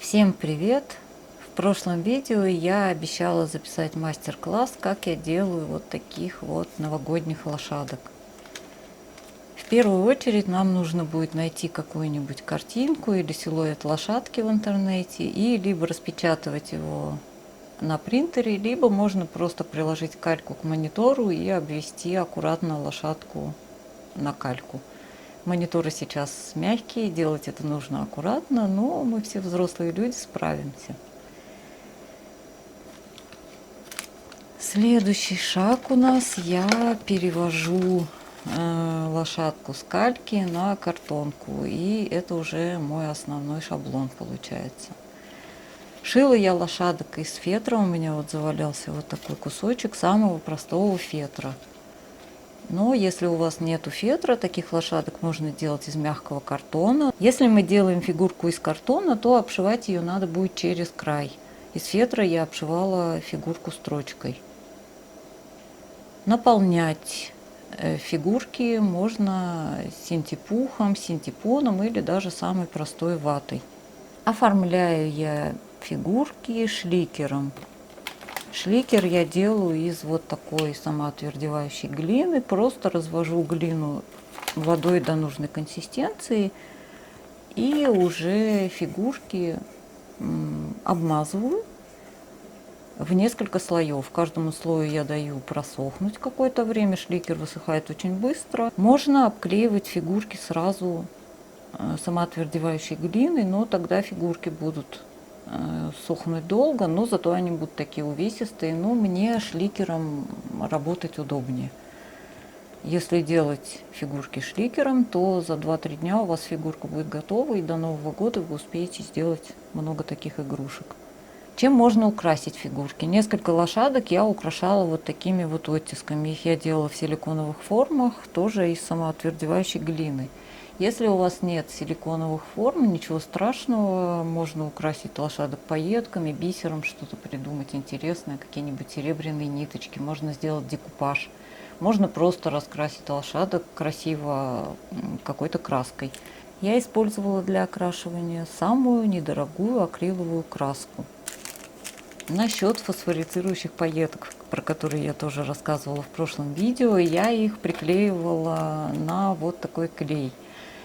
Всем привет! В прошлом видео я обещала записать мастер-класс, как я делаю вот таких вот новогодних лошадок. В первую очередь нам нужно будет найти какую-нибудь картинку или силуэт лошадки в интернете и либо распечатывать его на принтере, либо можно просто приложить кальку к монитору и обвести аккуратно лошадку на кальку. Мониторы сейчас мягкие, делать это нужно аккуратно, но мы все взрослые люди, справимся. Следующий шаг у нас: я перевожу лошадку с кальки на картонку, и это уже мой основной шаблон получается. Шила я лошадок из фетра, у меня вот завалялся вот такой кусочек самого простого фетра. Но если у вас нету фетра, таких лошадок можно делать из мягкого картона. Если мы делаем фигурку из картона, то обшивать ее надо будет через край. Из фетра я обшивала фигурку строчкой. Наполнять фигурки можно синтепухом, синтепоном или даже самой простой ватой. Оформляю я фигурки шликером. Шликер я делаю из вот такой самоотвердевающей глины. Просто развожу глину водой до нужной консистенции и уже фигурки обмазываю в несколько слоев. Каждому слою я даю просохнуть какое-то время. Шликер высыхает очень быстро. Можно обклеивать фигурки сразу самоотвердевающей глиной, но тогда фигурки будут сохнуть долго, но зато они будут такие увесистые. Но мне шликером работать удобнее. Если делать фигурки шликером, то за 2-3 дня у вас фигурка будет готова, и до Нового года вы успеете сделать много таких игрушек. Чем можно украсить фигурки? Несколько лошадок я украшала вот такими вот оттисками. Их я делала в силиконовых формах, тоже из самоотвердевающей глины. Если у вас нет силиконовых форм, ничего страшного, можно украсить лошадок пайетками, бисером, что-то придумать интересное, какие-нибудь серебряные ниточки, можно сделать декупаж, можно просто раскрасить лошадок красиво какой-то краской. Я использовала для окрашивания самую недорогую акриловую краску. Насчет фосфорицирующих пайеток, про которые я тоже рассказывала в прошлом видео, я их приклеивала на вот такой клей.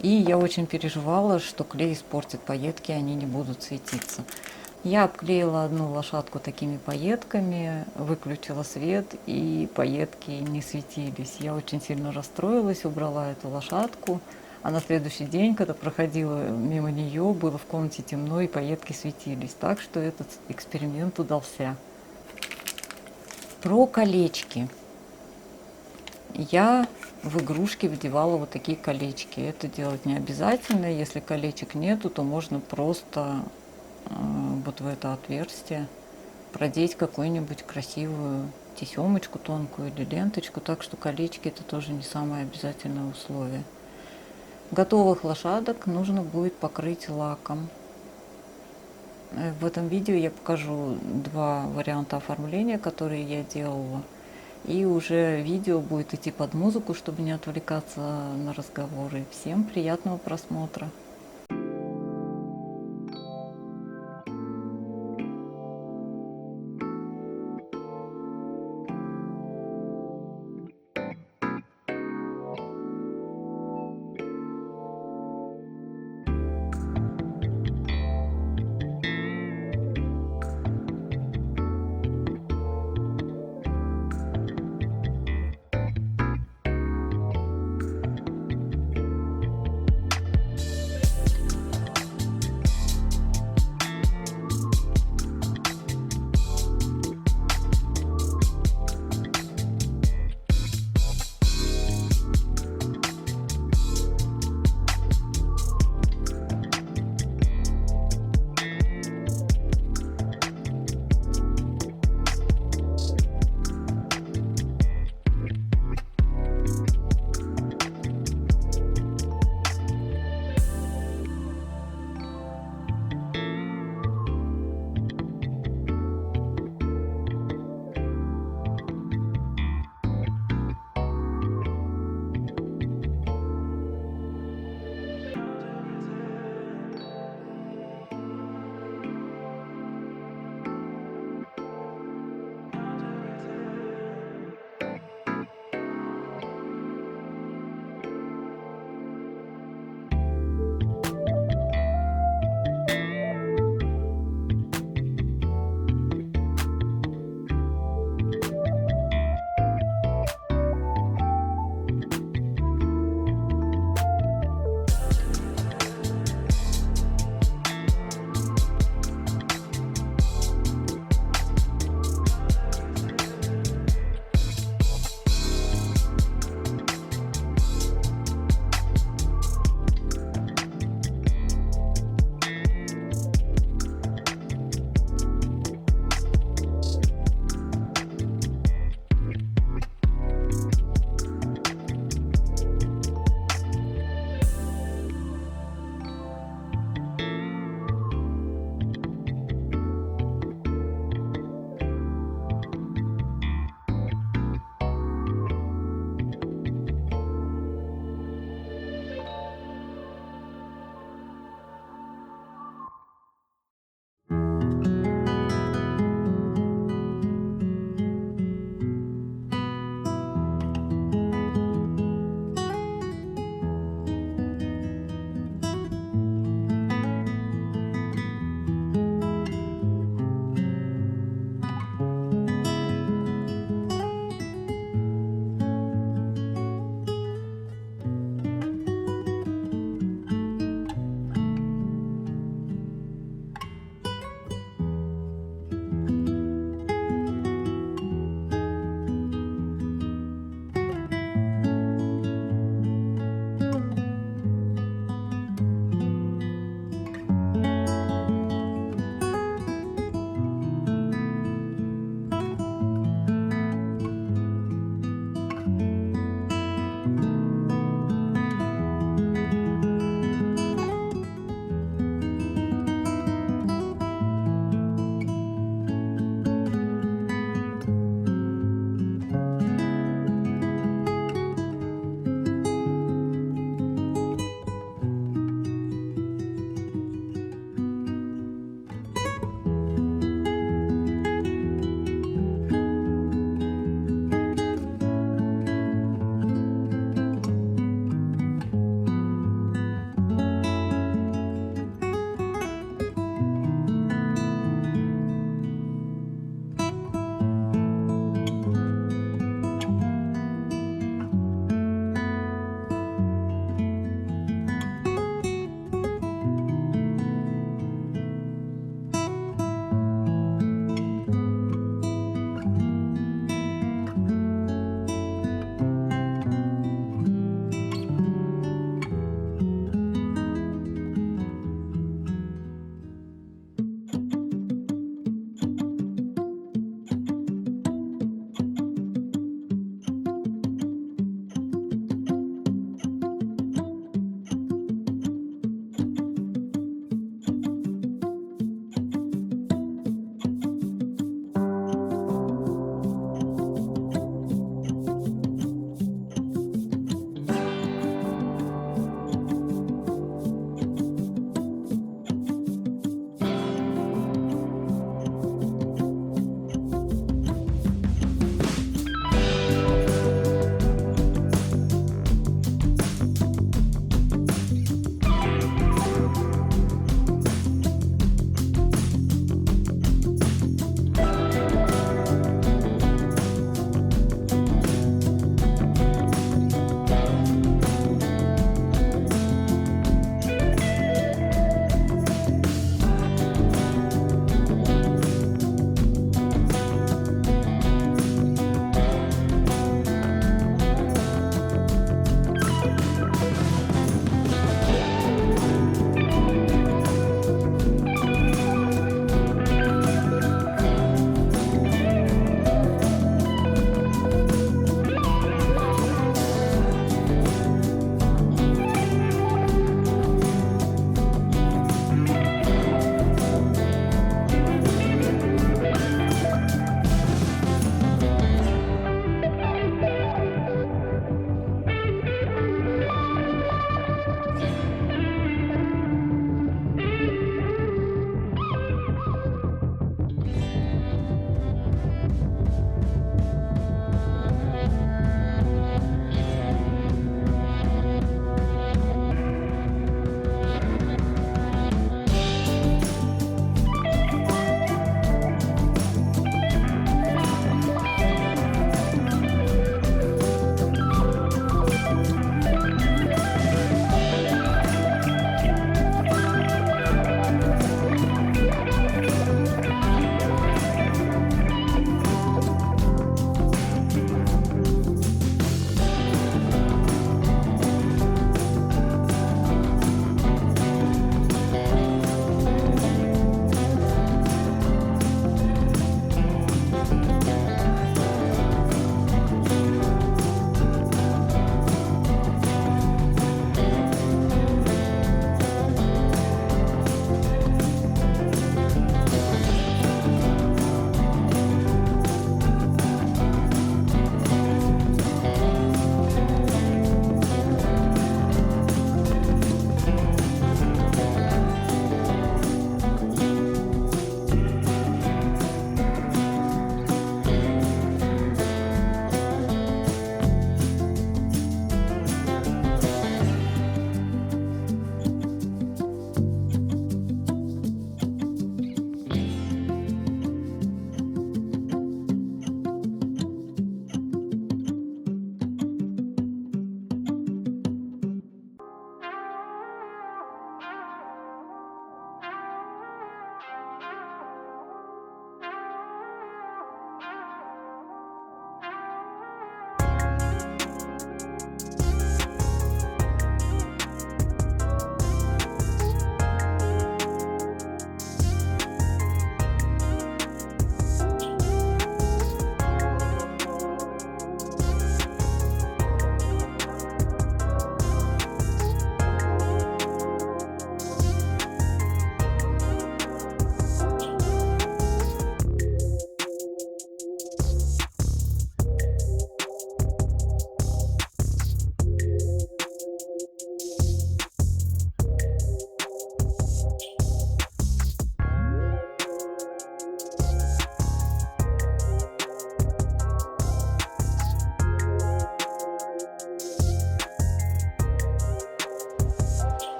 И я очень переживала, что клей испортит пайетки, они не будут светиться. Я обклеила одну лошадку такими пайетками, выключила свет, и пайетки не светились. Я очень сильно расстроилась, убрала эту лошадку. А на следующий день, когда проходила мимо нее, было в комнате темно, и пайетки светились. Так что этот эксперимент удался. Про колечки. Я в игрушки вдевала вот такие колечки. Это делать не обязательно. Если колечек нету, то можно просто вот в это отверстие продеть какую-нибудь красивую тесемочку тонкую или ленточку. Так что колечки — это тоже не самое обязательное условие. Готовых лошадок нужно будет покрыть лаком. В этом видео я покажу 2 варианта оформления, которые я делала. И уже видео будет идти под музыку, чтобы не отвлекаться на разговоры. Всем приятного просмотра!